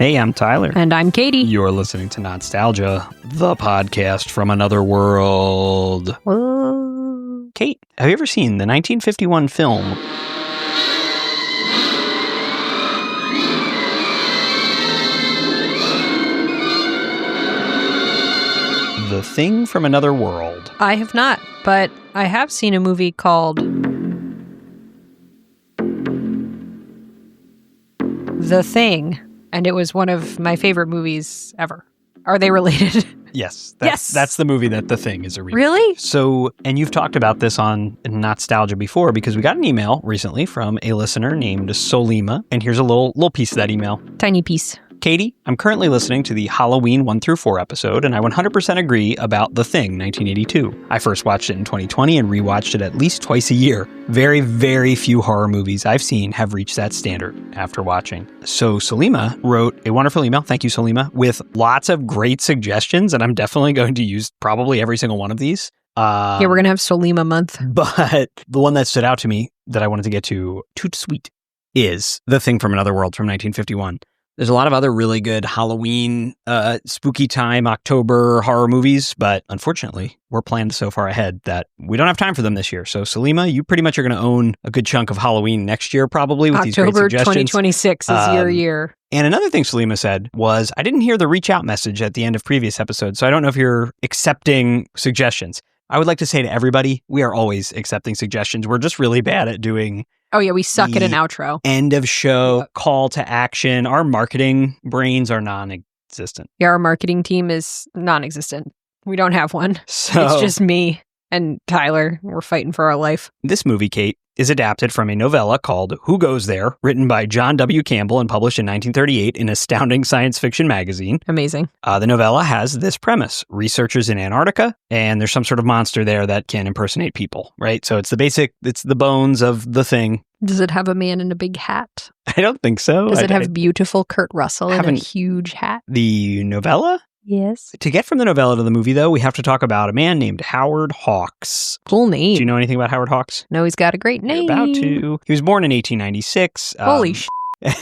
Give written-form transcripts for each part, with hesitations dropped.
Hey, I'm Tyler. And I'm Katie. You're listening to Not-Stalgia, the podcast from another world. Whoa. Kate, have you ever seen the 1951 film The Thing from Another World? I have not, but I have seen a movie called The Thing, and it was one of my favorite movies ever. Are they related? Yes. Yes. That's the movie that The Thing is a remake. Really? So, and you've talked about this on Not-Stalgia before because we got an email recently from a listener named Solima, and here's a little piece of that email. Tiny piece. Katie, I'm currently listening to the Halloween 1 through 4 episode, and I 100% agree about The Thing, 1982. I first watched it in 2020 and rewatched it at least twice a year. Very, very few horror movies I've seen have reached that standard after watching. So Solima wrote a wonderful email, thank you Solima, with lots of great suggestions, and I'm definitely going to use probably every single one of these. Yeah, we're going to have Solima month. But the one that stood out to me that I wanted to get to, toot sweet, is The Thing from Another World from 1951. There's a lot of other really good Halloween, spooky time, October horror movies, but unfortunately, we're planned so far ahead that we don't have time for them this year. So, Solima, you pretty much are going to own a good chunk of Halloween next year, probably, with these great October suggestions. 2026 is your year. And another thing Solima said was, I didn't hear the reach out message at the end of previous episodes, so I don't know if you're accepting suggestions. I would like to say to everybody, we are always accepting suggestions. We're just really bad at doing... Oh, yeah, we suck at an outro. End of show, call to action. Our marketing brains are non-existent. Yeah, our marketing team is non-existent. We don't have one. So, it's just me and Tyler. We're fighting for our life. This movie, Kate, is adapted from a novella called Who Goes There, written by John W. Campbell and published in 1938 in Astounding Science Fiction magazine. Amazing. The novella has this premise. Researchers in Antarctica, and there's some sort of monster there that can impersonate people, right? So it's the bones of the thing. Does it have a man in a big hat? I don't think so. Does it have beautiful Kurt Russell in a huge hat? The novella? Yes. To get from the novella to the movie, though, we have to talk about a man named Howard Hawks. Cool name. Do you know anything about Howard Hawks? No, he's got a great name. You're about to. He was born in 1896. Holy shit.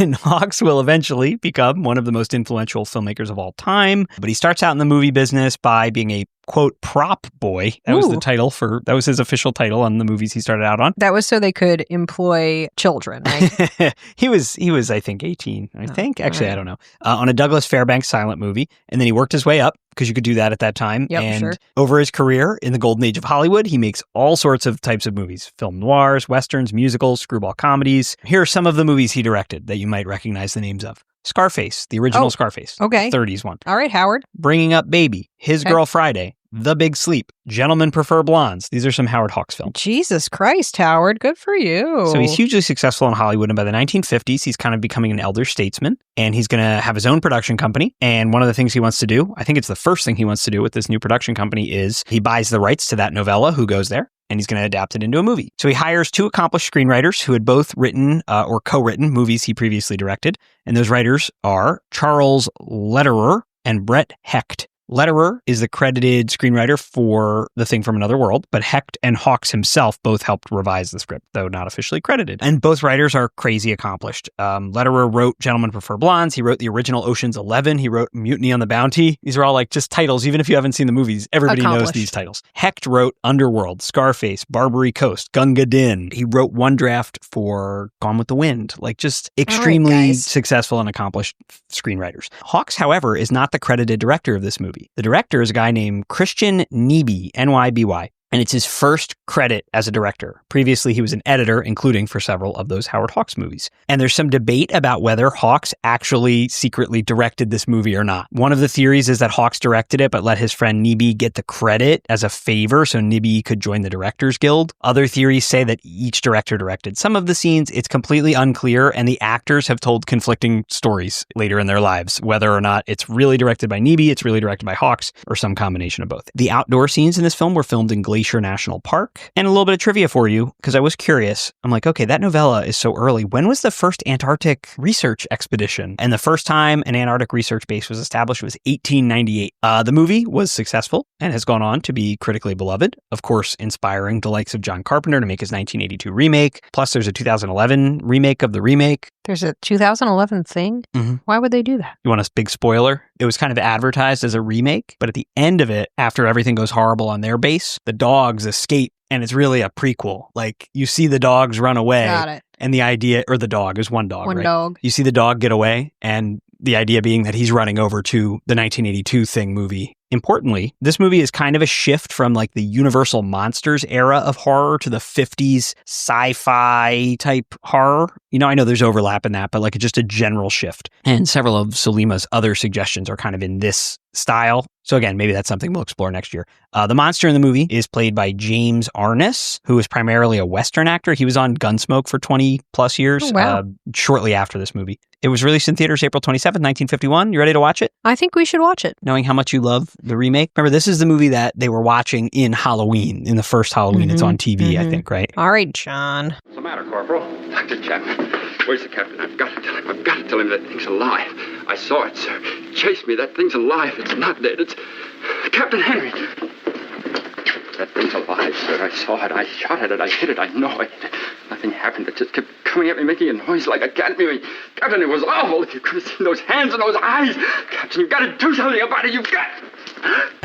And Hawks will eventually become one of the most influential filmmakers of all time. But he starts out in the movie business by being a, quote, prop boy. That was the title that was his official title on the movies he started out on. That was so they could employ children, right? He was, I think, 18. Actually, right. I don't know. On a Douglas Fairbanks silent movie. And then he worked his way up because you could do that at that time. Yep, and sure. Over his career in the golden age of Hollywood, he makes all sorts of types of movies. Film noirs, westerns, musicals, screwball comedies. Here are some of the movies he directed that you might recognize the names of. Scarface, the original Scarface. Okay. 30s one. All right, Howard. Bringing Up Baby, His Girl Friday, The Big Sleep, Gentlemen Prefer Blondes. These are some Howard Hawks films. Jesus Christ, Howard. Good for you. So he's hugely successful in Hollywood, and by the 1950s, he's kind of becoming an elder statesman, and he's going to have his own production company. And one of the things he wants to do, I think it's the first thing he wants to do with this new production company, is he buys the rights to that novella, Who Goes There? And he's going to adapt it into a movie. So he hires two accomplished screenwriters who had both written or co-written movies he previously directed. And those writers are Charles Lederer and Brett Hecht. Lederer is the credited screenwriter for The Thing from Another World, but Hecht and Hawks himself both helped revise the script, though not officially credited. And both writers are crazy accomplished. Lederer wrote Gentlemen Prefer Blondes. He wrote the original Ocean's 11. He wrote Mutiny on the Bounty. These are all like just titles. Even if you haven't seen the movies, everybody knows these titles. Hecht wrote Underworld, Scarface, Barbary Coast, Gunga Din. He wrote one draft for Gone with the Wind. Like just extremely successful and accomplished screenwriters. Hawks, however, is not the credited director of this movie. The director is a guy named Christian Nyby, N-Y-B-Y. And it's his first credit as a director. Previously, he was an editor, including for several of those Howard Hawks movies. And there's some debate about whether Hawks actually secretly directed this movie or not. One of the theories is that Hawks directed it, but let his friend Nyby get the credit as a favor so Nyby could join the Directors Guild. Other theories say that each director directed some of the scenes. It's completely unclear, and the actors have told conflicting stories later in their lives, whether or not it's really directed by Nyby, it's really directed by Hawks, or some combination of both. The outdoor scenes in this film were filmed in glacier Glacier National Park. And a little bit of trivia for you, because I was curious. I'm like, okay, that novella is so early. When was the first Antarctic research expedition? And the first time an Antarctic research base was established was 1898. The movie was successful and has gone on to be critically beloved, of course, inspiring the likes of John Carpenter to make his 1982 remake. Plus, there's a 2011 remake of the remake. There's a 2011 thing? Mm-hmm. Why would they do that? You want a big spoiler? It was kind of advertised as a remake, but at the end of it, after everything goes horrible on their base, the dogs escape, and it's really a prequel. Like, you see the dogs run away. Got it. And the idea, or the dog, is one dog, One right? dog. You see the dog get away, and the idea being that he's running over to the 1982 Thing movie. Importantly, this movie is kind of a shift from like the Universal Monsters era of horror to the 50s sci-fi type horror. You know, I know there's overlap in that, but like just a general shift. And several of Salima's other suggestions are kind of in this style. So again, maybe that's something we'll explore next year. The monster in the movie is played by James Arness, who is primarily a Western actor. He was on Gunsmoke for 20 plus years, shortly after this movie. It was released in theaters April 27th, 1951. You ready to watch it? I think we should watch it. Knowing how much you love the remake. Remember, this is the movie that they were watching in Halloween, in the first Halloween. It's on TV, I think, right? All right, John. What's the matter, Corporal? Dr. Chapman. Where's the captain? I've got to tell him. I've got to tell him that thing's alive. I saw it, sir. Chase me. That thing's alive. It's not dead. It's Captain Henry. That thing's alive, sir. I saw it. I shot at it. I hit it. I know it. Nothing happened. It just kept coming at me, making a noise like a cat meowing. Captain, it was awful. If you could have seen those hands and those eyes. Captain, you've got to do something about it. You've got...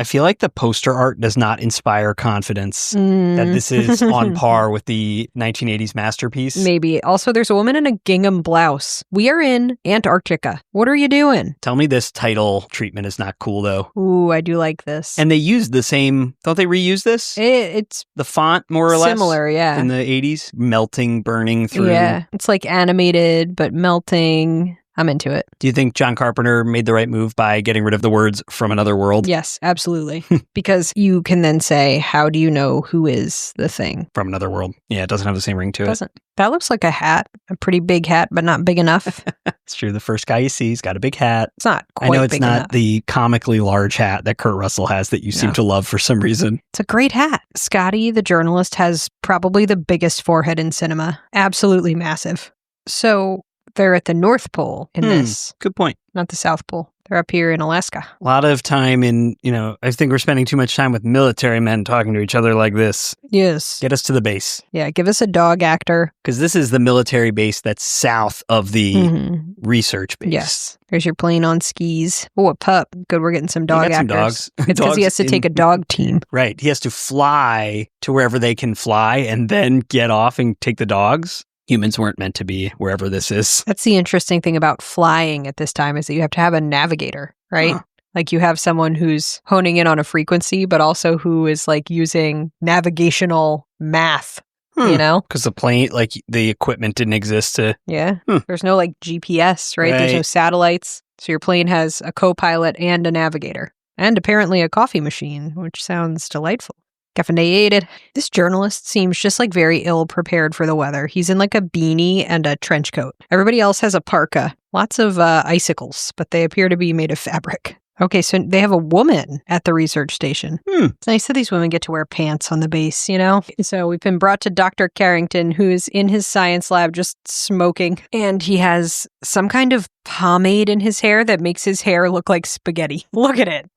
I feel like the poster art does not inspire confidence that this is on par with the 1980s masterpiece. Maybe. Also, there's a woman in a gingham blouse. We are in Antarctica. What are you doing? Tell me this title treatment is not cool, though. Ooh, I do like this. And they used the same... Don't they reuse this? It's the font, more or less? Similar, yeah. In the 80s? Melting, burning through. Yeah. It's like animated, but melting... I'm into it. Do you think John Carpenter made the right move by getting rid of the words "from another world"? Yes, absolutely. Because you can then say, how do you know who is the thing? From another world. Yeah, it doesn't have the same ring to it. Doesn't. That looks like a hat. A pretty big hat, but not big enough. It's true. The first guy you see, he's got a big hat. It's not quite I know it's big not enough. the comically large hat that Kurt Russell has that you seem to love for some reason. It's a great hat. Scotty, the journalist, has probably the biggest forehead in cinema. Absolutely massive. So... they're at the North Pole in this. Good point. Not the South Pole. They're up here in Alaska. A lot of time in, I think we're spending too much time with military men talking to each other like this. Yes. Get us to the base. Yeah, give us a dog actor. Because this is the military base that's south of the research base. Yes. There's your plane on skis. Oh, a pup. Good, we're getting some dog actors. Some dogs. It's because he has to take a dog team. Right. He has to fly to wherever they can fly and then get off and take the dogs. Humans weren't meant to be wherever this is. That's the interesting thing about flying at this time is that you have to have a navigator, right? Huh. Like you have someone who's honing in on a frequency, but also who is like using navigational math, you know? Because the plane, like the equipment didn't exist to... Yeah. There's no like GPS, right? There's no satellites. So your plane has a co-pilot and a navigator. And apparently a coffee machine, which sounds delightful. Caffeinated. This journalist seems just like very ill prepared for the weather. He's in like a beanie and a trench coat. Everybody else has a parka. Lots of icicles, but they appear to be made of fabric. Okay, so they have a woman at the research station. It's nice that these women get to wear pants on the base, you know? So we've been brought to Dr. Carrington, who is in his science lab just smoking. And he has some kind of pomade in his hair that makes his hair look like spaghetti. Look at it.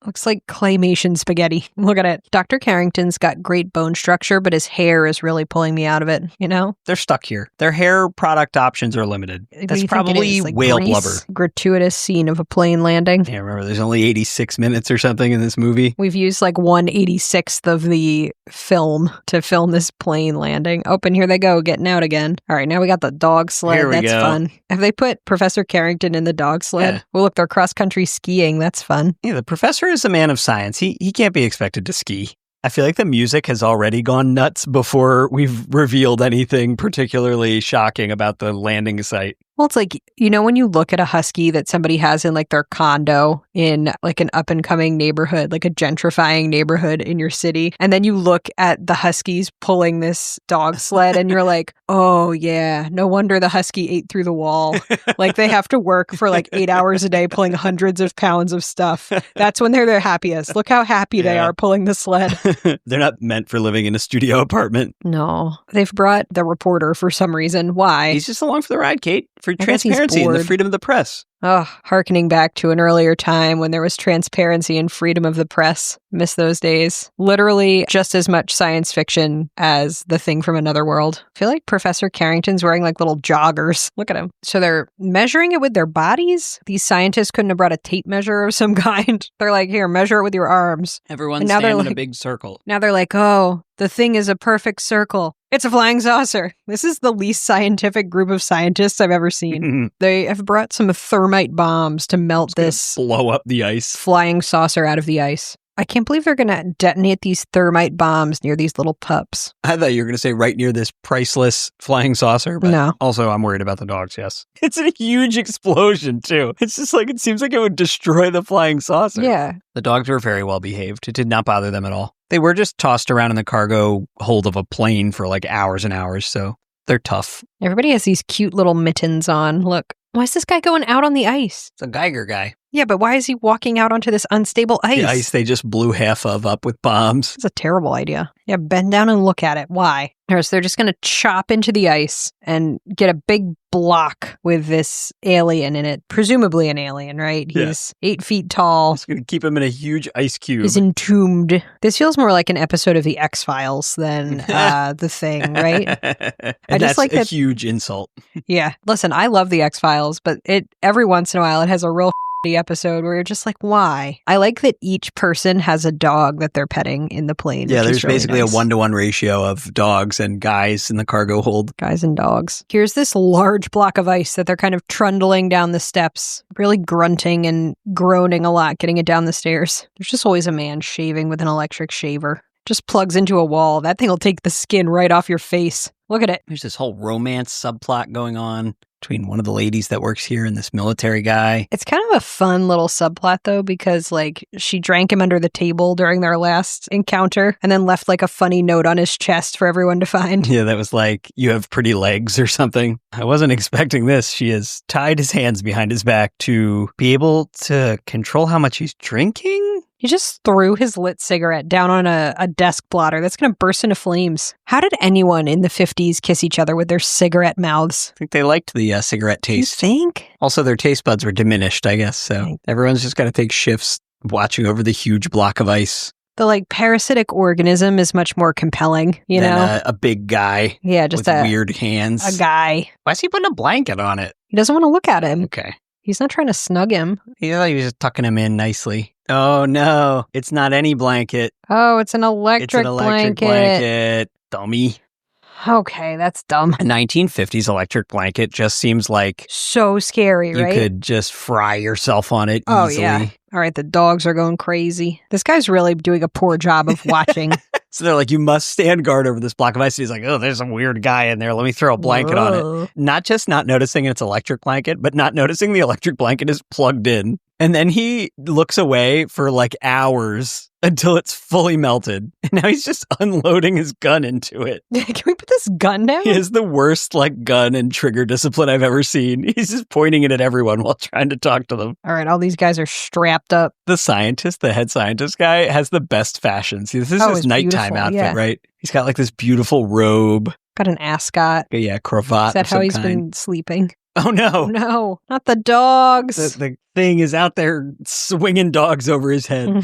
Looks like claymation spaghetti. Look at it. Dr. Carrington's got great bone structure, but his hair is really pulling me out of it, you know? They're stuck here. Their hair product options are limited. That's probably like whale blubber. Gratuitous scene of a plane landing. Yeah, remember, there's only 86 minutes or something in this movie. We've used like 1/86th of the film to film this plane landing. Oh, and here they go, getting out again. All right, now we got the dog sled. Here we That's go. fun. Have they put Professor Carrington in the dog sled? Yeah. Well, look, they're cross-country skiing. That's fun. Yeah, the professor is a man of science. He can't be expected to ski. I feel like the music has already gone nuts before we've revealed anything particularly shocking about the landing site. Well, it's like, you know, when you look at a husky that somebody has in like their condo in like an up and coming neighborhood, like a gentrifying neighborhood in your city, and then you look at the huskies pulling this dog sled and you're like, oh yeah, no wonder the husky ate through the wall. Like they have to work for like 8 hours a day pulling hundreds of pounds of stuff. That's when they're their happiest. Look how happy they are pulling the sled. They're not meant for living in a studio apartment. No. They've brought the reporter for some reason. Why? He's just along for the ride, Kate, for transparency and the freedom of the press. Oh, hearkening back to an earlier time when there was transparency and freedom of the press. Miss those days. Literally just as much science fiction as The Thing from Another World. I feel like Professor Carrington's wearing like little joggers. Look at him. So they're measuring it with their bodies? These scientists couldn't have brought a tape measure of some kind. They're like, here, measure it with your arms. Everyone's standing in a big circle. Now they're like, oh, the thing is a perfect circle. It's a flying saucer. This is the least scientific group of scientists I've ever seen. They have brought some thermite bombs to melt this blow up the ice. Flying saucer out of the ice. I can't believe they're going to detonate these thermite bombs near these little pups. I thought you were going to say right near this priceless flying saucer. But no. Also, I'm worried about the dogs, yes. It's a huge explosion, too. It's just like, it seems like it would destroy the flying saucer. Yeah. The dogs were very well behaved. It did not bother them at all. They were just tossed around in the cargo hold of a plane for like hours and hours, so they're tough. Everybody has these cute little mittens on. Look, why is this guy going out on the ice? It's a Geiger guy. Yeah, but why is he walking out onto this unstable ice? The ice they just blew half of up with bombs. It's a terrible idea. Yeah, bend down and look at it. Why? So they're just going to chop into the ice and get a big block with this alien in it. Presumably an alien, right? He's 8 feet tall. It's going to keep him in a huge ice cube. He's entombed. This feels more like an episode of The X-Files than The Thing, right? And I just that's like a that. Huge insult. Yeah. Listen, I love The X-Files, but every once in a while it has a real episode where you're just like, why? I like that each person has a dog that they're petting in the plane. Yeah, there's really basically nice. a 1-to-1 ratio of dogs and guys in the cargo hold. Guys and dogs. Here's this large block of ice that they're kind of trundling down the steps, really grunting and groaning a lot, getting it down the stairs. There's just always a man shaving with an electric shaver. Just plugs into a wall. That thing will take the skin right off your face. Look at it. There's this whole romance subplot going on between one of the ladies that works here and this military guy. It's kind of a fun little subplot, though, because, like, she drank him under the table during their last encounter and then left, like, a funny note on his chest for everyone to find. Yeah, that was like, you have pretty legs or something. I wasn't expecting this. She has tied his hands behind his back to be able to control how much he's drinking. He just threw his lit cigarette down on a desk blotter that's going to burst into flames. How did anyone in the 50s kiss each other with their cigarette mouths? I think they liked the cigarette taste. You think? Also, their taste buds were diminished, I guess. So everyone's just got to take shifts watching over the huge block of ice. The, like, parasitic organism is much more compelling, you know? A big guy. Yeah, just with weird hands. A guy. Why is he putting a blanket on it? He doesn't want to look at him. Okay. He's not trying to snug him. Yeah, he was just tucking him in nicely. Oh, no. It's not any blanket. Oh, it's an electric blanket. Dummy. Okay, that's dumb. A 1950s electric blanket just seems like... so scary, right? You could just fry yourself on it easily. Oh, yeah. All right, the dogs are going crazy. This guy's really doing a poor job of watching. So they're like, you must stand guard over this block of ice. He's like, oh, there's some weird guy in there. Let me throw a blanket on it. Not just not noticing it's electric blanket, but not noticing the electric blanket is plugged in. And then he looks away for like hours until it's fully melted. And now he's just unloading his gun into it. Can we put this gun down? He has the worst like gun and trigger discipline I've ever seen. He's just pointing it at everyone while trying to talk to them. All right, all these guys are strapped up. The scientist, the head scientist guy, has the best fashion. See, this is his nighttime outfit, right? He's got like this beautiful robe. Got an ascot. Yeah, cravat. Is that how he's been sleeping? Oh, no. No, not the dogs. The thing is out there swinging dogs over his head.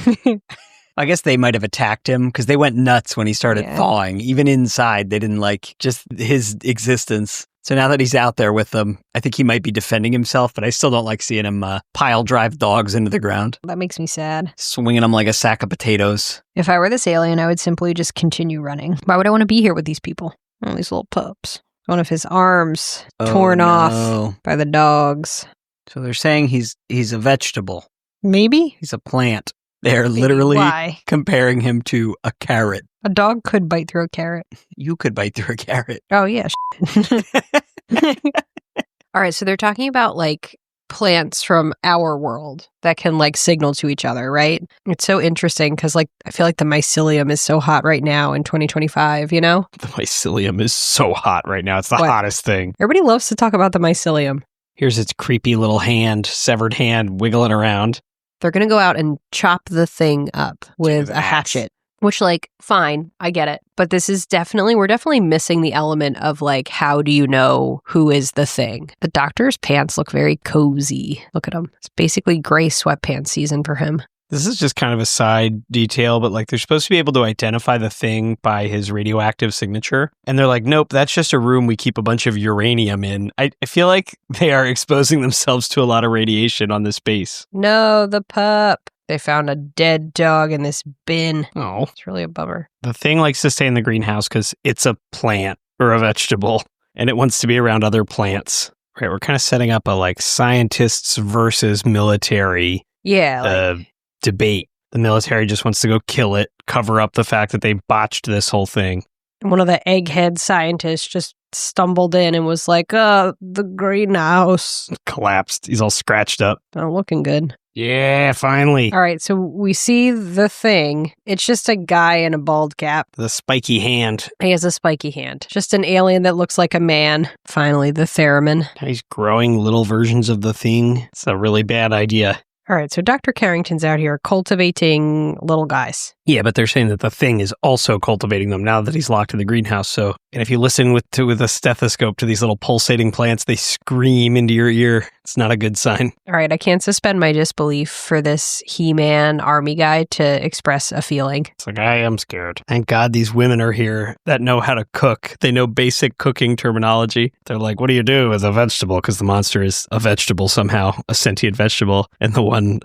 I guess they might have attacked him because they went nuts when he started thawing. Even inside, they didn't like just his existence. So now that he's out there with them, I think he might be defending himself, but I still don't like seeing him pile drive dogs into the ground. That makes me sad. Swinging them like a sack of potatoes. If I were this alien, I would simply just continue running. Why would I want to be here with these people? Oh, these little pups. One of his arms torn off by the dogs. So they're saying he's a vegetable. Maybe? He's a plant. They're literally Why? comparing him to a carrot. A dog could bite through a carrot. You could bite through a carrot. Oh, yeah. All right, so they're talking about like plants from our world that can like signal to each other, right? It's so interesting because like I feel like the mycelium is so hot right now in 2025, you know? The mycelium is so hot right now. It's the hottest thing. Everybody loves to talk about the mycelium. Here's its creepy little hand, severed hand, wiggling around. They're going to go out and chop the thing up with a hatchet. Which, like, fine, I get it. But this is we're definitely missing the element of, like, how do you know who is the thing? The doctor's pants look very cozy. Look at them. It's basically gray sweatpants season for him. This is just kind of a side detail, but, like, they're supposed to be able to identify the thing by his radioactive signature. And they're like, nope, that's just a room we keep a bunch of uranium in. I feel like they are exposing themselves to a lot of radiation on this base. No, the pup. They found a dead dog in this bin. Oh. It's really a bummer. The thing likes to stay in the greenhouse because it's a plant or a vegetable, and it wants to be around other plants. Right, we're kind of setting up a, like, scientists versus military debate. The military just wants to go kill it, cover up the fact that they botched this whole thing. One of the egghead scientists just stumbled in and was like, the greenhouse. Collapsed. He's all scratched up. Not looking good. Yeah, finally. All right, so we see the thing. It's just a guy in a bald cap. The spiky hand. He has a spiky hand. Just an alien that looks like a man. Finally, the theremin. He's growing little versions of the thing. It's a really bad idea. All right, so Dr. Carrington's out here cultivating little guys. Yeah, but they're saying that the thing is also cultivating them now that he's locked in the greenhouse. So, and if you listen with a stethoscope to these little pulsating plants, they scream into your ear. It's not a good sign. All right, I can't suspend my disbelief for this He-Man army guy to express a feeling. It's like, I am scared. Thank God these women are here that know how to cook. They know basic cooking terminology. They're like, what do you do with a vegetable? Because the monster is a vegetable somehow, a sentient vegetable. And the one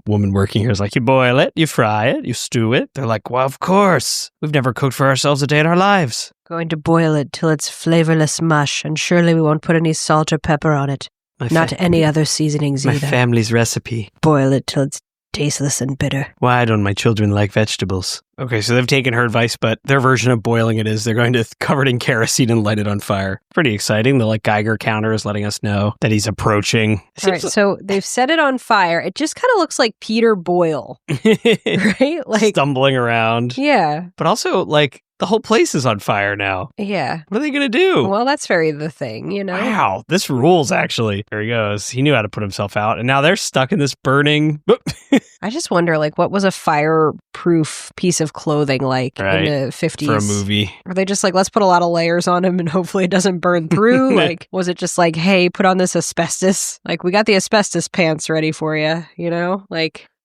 woman working here is like, you boil it, you fry it, you stew it. They're like, well, of course. We've never cooked for ourselves a day in our lives. Going to boil it till it's flavorless mush, and surely we won't put any salt or pepper on it. Not any other seasonings either. My family's recipe. Boil it till it's tasteless and bitter. Why don't my children like vegetables? Okay, so they've taken her advice, but their version of boiling it is they're going to cover it in kerosene and light it on fire. Pretty exciting. The Geiger counter is letting us know that he's approaching. All right, so they've set it on fire. It just kind of looks like Peter Boyle, right? Like stumbling around. Yeah. But also, the whole place is on fire now. Yeah. What are they going to do? Well, that's very the thing, you know? Wow, this rules, actually. There he goes. He knew how to put himself out, and now they're stuck in this burning... I just wonder, what was a fireproof piece of clothing like in the 50s? For a movie. Were they just let's put a lot of layers on him and hopefully it doesn't burn through? Was it just hey, put on this asbestos? We got the asbestos pants ready for you, you know?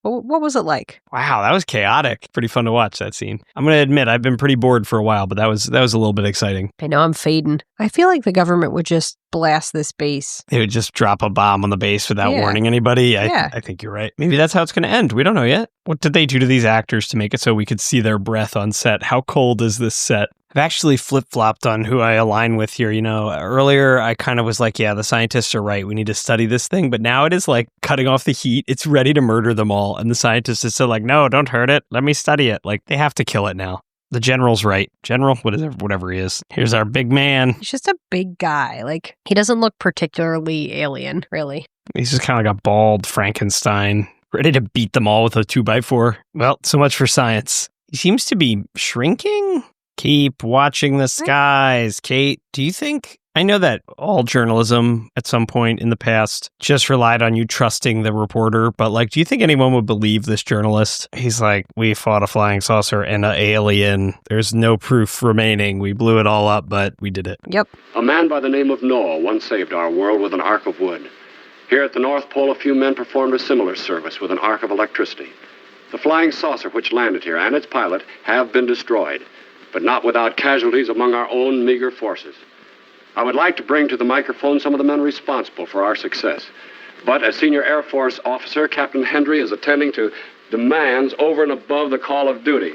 What was it like? Wow, that was chaotic. Pretty fun to watch, that scene. I'm going to admit, I've been pretty bored for a while, but that was a little bit exciting. I know, I'm fading. I feel like the government would just blast this base. They would just drop a bomb on the base without warning anybody. I think you're right. Maybe that's how it's going to end. We don't know yet. What did they do to these actors to make it so we could see their breath on set? How cold is this set? I've actually flip-flopped on who I align with here. Earlier I kind of was like, yeah, the scientists are right. We need to study this thing. But now it is cutting off the heat. It's ready to murder them all. And the scientists is still no, don't hurt it. Let me study it. They have to kill it now. The general's right. General, whatever he is. Here's our big man. He's just a big guy. He doesn't look particularly alien, really. He's just kind of like a bald Frankenstein, ready to beat them all with a 2x4. Well, so much for science. He seems to be shrinking. Keep watching the skies. Kate, do you think... I know that all journalism at some point in the past just relied on you trusting the reporter, but do you think anyone would believe this journalist? He's like, we fought a flying saucer and an alien. There's no proof remaining. We blew it all up, but we did it. Yep. A man by the name of Noah once saved our world with an arc of wood. Here at the North Pole, a few men performed a similar service with an arc of electricity. The flying saucer which landed here and its pilot have been destroyed, but not without casualties among our own meager forces. I would like to bring to the microphone some of the men responsible for our success. But as Senior Air Force Officer, Captain Hendry is attending to demands over and above the call of duty.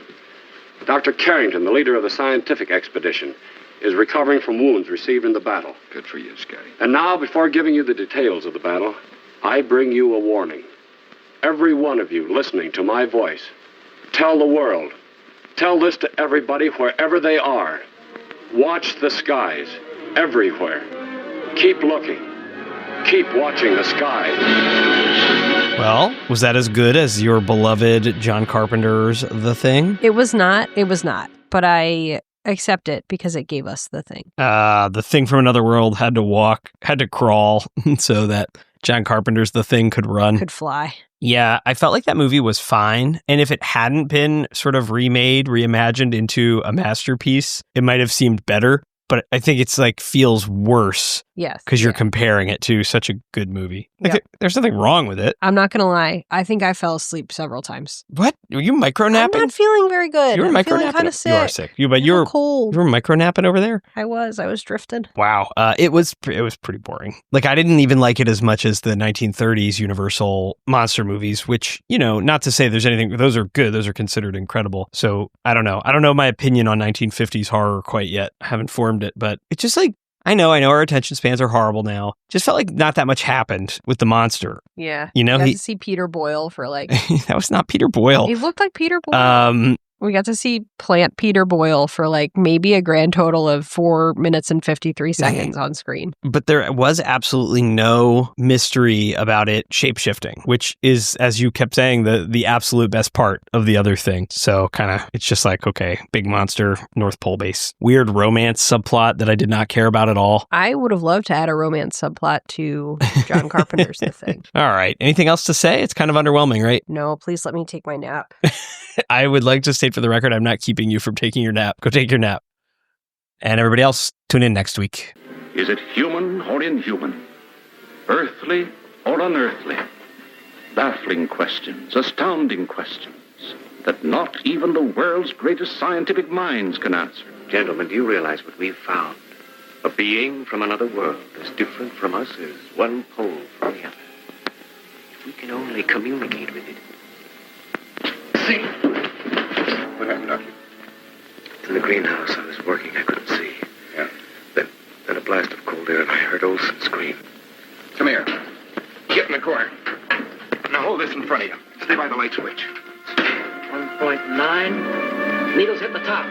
Dr. Carrington, the leader of the scientific expedition, is recovering from wounds received in the battle. Good for you, Scotty. And now, before giving you the details of the battle, I bring you a warning. Every one of you listening to my voice, tell the world. Tell this to everybody wherever they are. Watch the skies. Everywhere. Keep looking. Keep watching the sky. Well, was that as good as your beloved John Carpenter's The Thing? It was not. But I accept it because it gave us The Thing. The Thing from Another World had to crawl so that John Carpenter's The Thing could run. Could fly. Yeah, I felt like that movie was fine. And if it hadn't been sort of reimagined into a masterpiece, it might have seemed better. But I think it's like feels worse. Yes. Because you're comparing it to such a good movie. Like, there's nothing wrong with it. I'm not going to lie. I think I fell asleep several times. What? Were you micro-napping? I'm not feeling very good. You were I'm micro-napping? kind of sick. You are sick. You were cold. You were micro-napping over there? I was drifting. Wow. It was pretty boring. Like, I didn't even like it as much as the 1930s Universal monster movies, which, not to say there's anything, those are good. Those are considered incredible. So I don't know. I don't know my opinion on 1950s horror quite yet. I haven't formed it, but it's just like, I know our attention spans are horrible now. Just felt like not that much happened with the monster. Yeah. You got to see Peter Boyle for like... That was not Peter Boyle. He looked like Peter Boyle. We got to see Plant Peter Boyle for like maybe a grand total of 4 minutes and 53 seconds on screen. But there was absolutely no mystery about it shape-shifting, which is, as you kept saying, the absolute best part of the other thing. So kind of, it's just like, okay, big monster, North Pole base. Weird romance subplot that I did not care about at all. I would have loved to add a romance subplot to John Carpenter's The Thing. All right. Anything else to say? It's kind of underwhelming, right? No, please let me take my nap. I would like to state for the record, I'm not keeping you from taking your nap. Go take your nap. And everybody else, tune in next week. Is it human or inhuman? Earthly or unearthly? Baffling questions, astounding questions that not even the world's greatest scientific minds can answer. Gentlemen, do you realize what we've found? A being from another world, as different from us as one pole from the other. If we can only communicate with it. See? What happened, Doctor? In the greenhouse, I was working. I couldn't see. Yeah. Then a blast of cold air, and I heard Olson scream. Come here. Get in the corner. Now hold this in front of you. Stay by the light switch. 1.9. Needles hit the top.